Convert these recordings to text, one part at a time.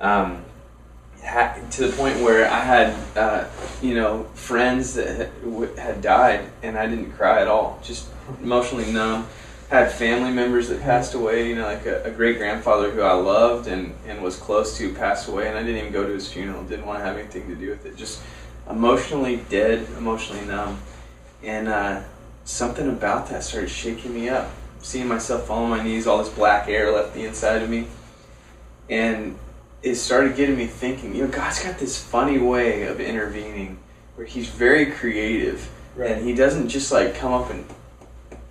to the point where I had, friends that had died, and I didn't cry at all, just emotionally numb. Had family members that passed away, like a great-grandfather who I loved and was close to passed away, and I didn't even go to his funeral, didn't want to have anything to do with it, just emotionally dead, emotionally numb. And something about that started shaking me up, seeing myself fall on my knees, all this black air left the inside of me, and it started getting me thinking, God's got this funny way of intervening where he's very creative, and he doesn't just like come up and,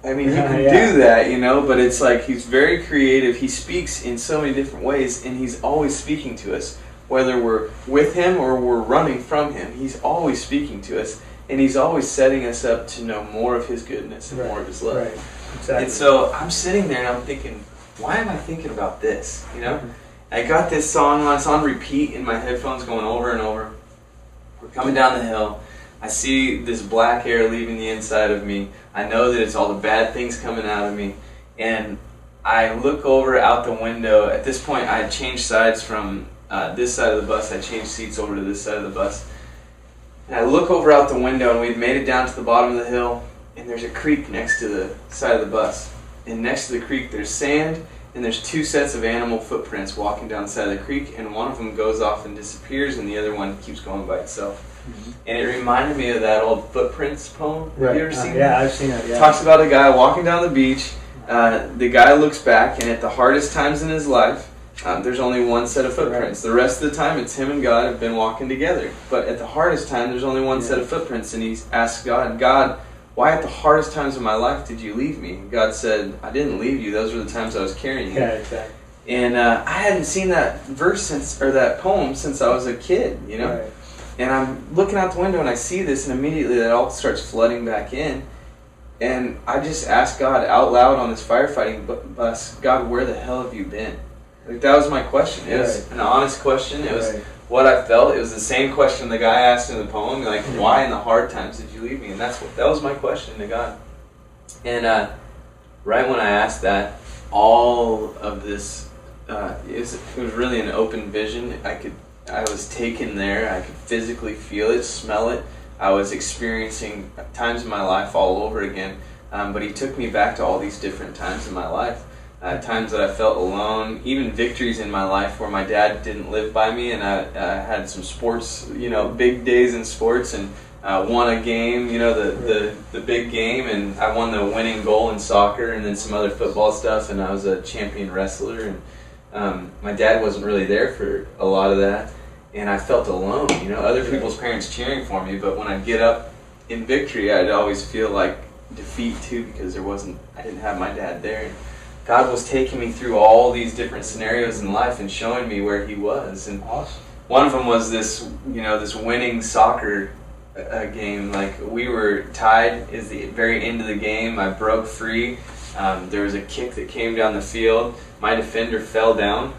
he can do that, but it's like he's very creative. He speaks in so many different ways, and he's always speaking to us, whether we're with him or we're running from him. He's always speaking to us, and he's always setting us up to know more of his goodness and more of his love. Right. Exactly. And so I'm sitting there and I'm thinking, why am I thinking about this? I got this song on, it's on repeat in my headphones going over and over. We're coming down the hill. I see this black air leaving the inside of me. I know that it's all the bad things coming out of me. And I look over out the window. At this point, I had changed sides from this side of the bus. I changed seats over to this side of the bus. And I look over out the window, and we've made it down to the bottom of the hill. And there's a creek next to the side of the bus. And next to the creek, there's sand. And there's two sets of animal footprints walking down the side of the creek. And one of them goes off and disappears, and the other one keeps going by itself. And it reminded me of that old Footprints poem. Have you ever seen that? Yeah, I've seen it. Yeah. It talks about a guy walking down the beach. The guy looks back, and at the hardest times in his life, there's only one set of footprints. The rest of the time, it's him and God have been walking together. But at the hardest time, there's only one set of footprints, and he asks God, why at the hardest times of my life did you leave me? And God said, I didn't leave you. Those were the times I was carrying you. Yeah, exactly. And I hadn't seen that that poem since I was a kid, Right. And I'm looking out the window and I see this, and immediately that all starts flooding back in. And I just asked God out loud on this firefighting bus, God, where the hell have you been? That was my question. It was an honest question. It was what I felt. It was the same question the guy asked in the poem, why in the hard times did you leave me? And that was my question to God. And right when I asked that, all of this, it was really an open vision. I was taken there. I could physically feel it, smell it. I was experiencing times in my life all over again. But he took me back to all these different times in my life. Times that I felt alone, even victories in my life where my dad didn't live by me, and I had some sports, big days in sports, and won a game, the big game, and I won the winning goal in soccer, and then some other football stuff, and I was a champion wrestler, and my dad wasn't really there for a lot of that. And I felt alone, other people's parents cheering for me, but when I'd get up in victory, I'd always feel like defeat too, because I didn't have my dad there. And God was taking me through all these different scenarios in life and showing me where he was. And awesome. One of them was this, this winning soccer game. We were tied at the very end of the game. I broke free. There was a kick that came down the field. My defender fell down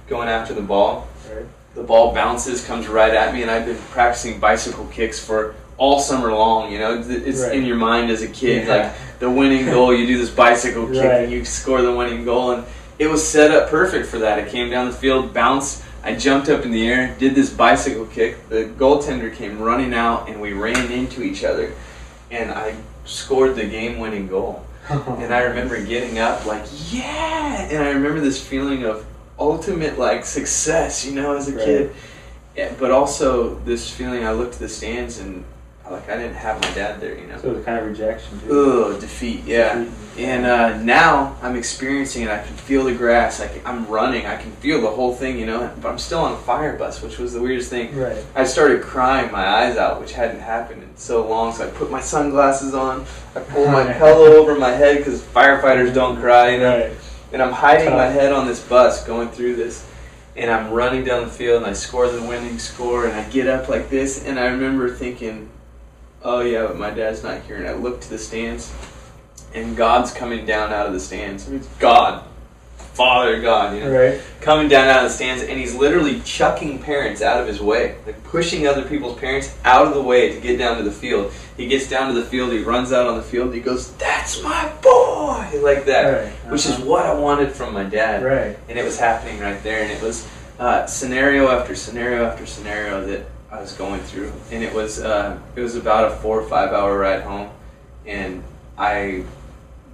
going after the ball. Right. The ball bounces, comes right at me, and I've been practicing bicycle kicks for all summer long. It's in your mind as a kid, the winning goal. You do this bicycle kick, and you score the winning goal, and it was set up perfect for that. It came down the field, bounced. I jumped up in the air, did this bicycle kick. The goaltender came running out, and we ran into each other, and I scored the game-winning goal. And I remember getting up, yeah! And I remember this feeling of ultimate success, as a kid. Yeah, but also this feeling, I looked at the stands and I didn't have my dad there, So it was kind of rejection too. Defeat, yeah. Defeat. And now I'm experiencing it. I can feel the grass. I'm running. I can feel the whole thing, but I'm still on a fire bus, which was the weirdest thing. Right. I started crying my eyes out, which hadn't happened in so long, so I put my sunglasses on. I pulled my pillow over my head because firefighters don't cry, Right. And I'm hiding my head on this bus going through this. And I'm running down the field, and I score the winning score, and I get up like this. And I remember thinking, oh yeah, but my dad's not here. And I look to the stands, and God's coming down out of the stands. It's God. Father God, right. Coming down out of the stands, and he's literally chucking parents out of his way, pushing other people's parents out of the way to get down to the field. He gets down to the field, he runs out on the field, he goes, "That's my boy!" like that, right. Which is what I wanted from my dad. Right. And it was happening right there, and it was scenario after scenario after scenario that I was going through, and it was about a 4 or 5 hour ride home, and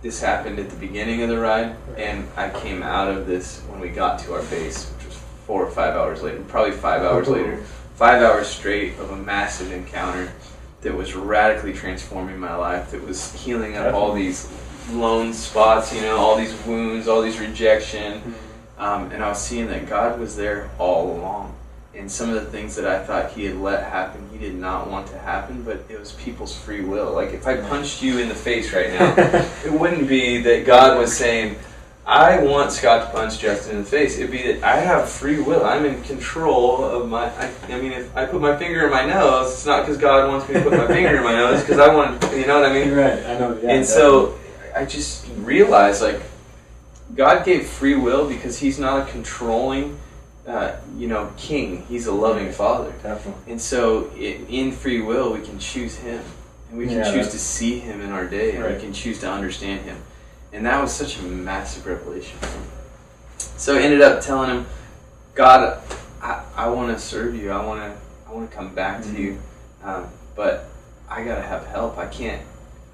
this happened at the beginning of the ride, and I came out of this when we got to our base, which was 4 or 5 hours later, probably 5 hours later, 5 hours straight of a massive encounter that was radically transforming my life, that was healing up all these lone spots, all these wounds, all these rejection, and I was seeing that God was there all along. And some of the things that I thought he had let happen, he did not want to happen, but it was people's free will. Like, if I punched you in the face right now, it wouldn't be that God was saying, I want Scott to punch Justin in the face. It'd be that I have free will. I'm in control of if I put my finger in my nose, it's not because God wants me to put my finger in my nose, because I want, you know what I mean? You're right, I know. Yeah, and so I just realized, like, God gave free will because he's not a controlling king. He's a loving father. Definitely. And so in free will, we can choose him. And we can choose to see him in our day. And we can choose to understand him. And that was such a massive revelation for me. So I ended up telling him, God, I want to serve you. I want to come back to you. But I got to have help. I can't.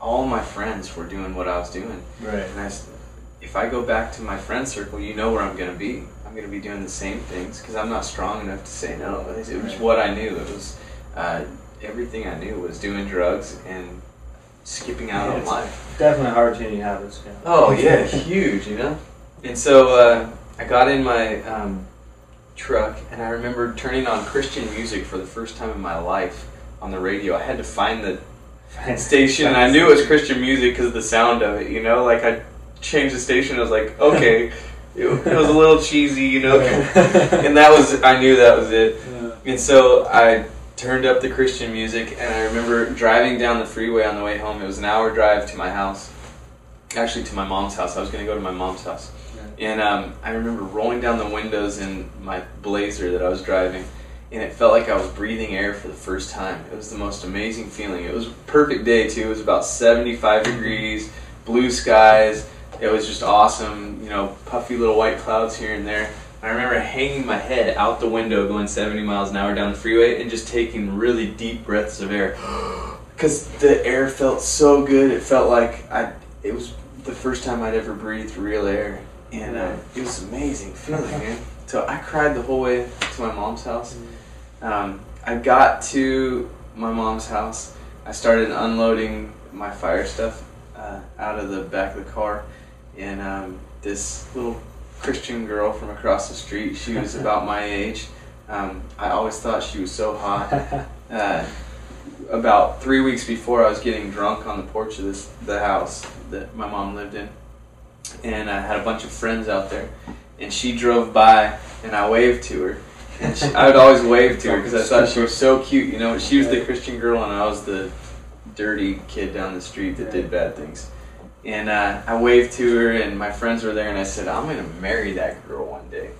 All my friends were doing what I was doing. Right. And I said, if I go back to my friend circle, you know where I'm going to be. I'm going to be doing the same things because I'm not strong enough to say no. It was what I knew. It was everything I knew was doing drugs and skipping out on life. Definitely hard changing habits. Yeah. Oh yeah, huge, And so I got in my truck, and I remember turning on Christian music for the first time in my life on the radio. I had to find the station, and I knew it was Christian music because of the sound of it. Like I changed the station. I was like, okay. It was a little cheesy, and I knew that was it. Yeah. And so I turned up the Christian music, and I remember driving down the freeway on the way home. It was an hour drive to my house, actually to my mom's house. I was going to go to my mom's house. Yeah. And I remember rolling down the windows in my Blazer that I was driving, and it felt like I was breathing air for the first time. It was the most amazing feeling. It was a perfect day, too. It was about 75 degrees, blue skies. It was just awesome, puffy little white clouds here and there. I remember hanging my head out the window going 70 miles an hour down the freeway and just taking really deep breaths of air. Because the air felt so good. It felt like it was the first time I'd ever breathed real air. And it was an amazing feeling, man. So I cried the whole way to my mom's house. I got to my mom's house. I started unloading my fire stuff out of the back of the car. And this little Christian girl from across the street, she was about my age. I always thought she was so hot. About 3 weeks before, I was getting drunk on the porch of the house that my mom lived in. And I had a bunch of friends out there. And she drove by, and I waved to her. And I would always wave to her because I thought she was so cute. She was the Christian girl, and I was the dirty kid down the street that did bad things. And I waved to her, and my friends were there, and I said, I'm going to marry that girl one day.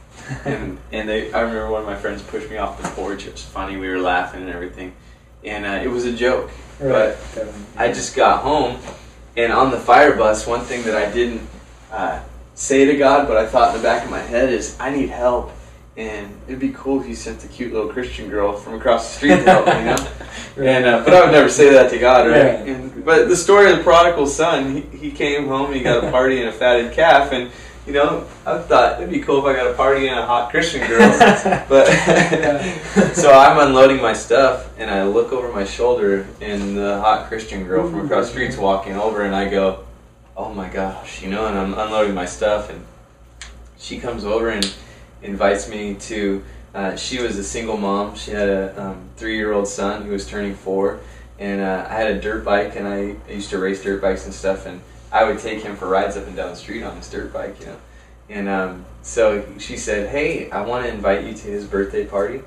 and I remember one of my friends pushed me off the porch. It was funny. We were laughing and everything. And it was a joke. Right. But I just got home, and on the fire bus, one thing that I didn't say to God, but I thought in the back of my head is, I need help. And it'd be cool if you sent the cute little Christian girl from across the street to help me, Right. And but I would never say that to God, right? Yeah. But the story of the prodigal son, he came home and he got a party and a fatted calf, and I thought it'd be cool if I got a party and a hot Christian girl. But so I'm unloading my stuff, and I look over my shoulder, and the hot Christian girl from across the street's walking over, and I go, oh my gosh, and I'm unloading my stuff, and she comes over and invites me to, she was a single mom. She had a 3-year-old son who was turning 4, and I had a dirt bike, and I used to race dirt bikes and stuff, and I would take him for rides up and down the street on his dirt bike, And so she said, hey, I want to invite you to his birthday party,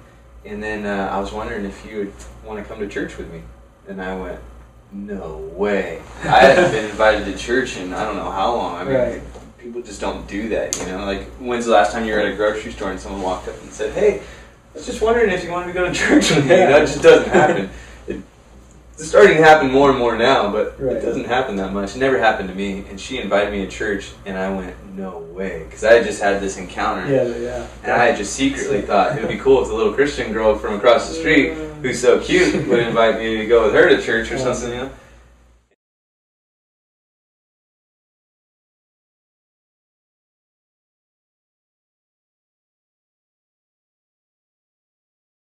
and then I was wondering if you would want to come to church with me. And I went, no way. I hadn't been invited to church in I don't know how long. I mean, people just don't do that, Like, when's the last time you were at a grocery store and someone walked up and said, hey, I was just wondering if you wanted to go to church with me? It just doesn't happen. It's starting to happen more and more now, but Right. it doesn't happen that much. It never happened to me. And she invited me to church, and I went, no way. Because I had just had this encounter. Yeah. And I just secretly thought it would be cool if the little Christian girl from across the street, who's so cute, would invite me to go with her to church or something, you know.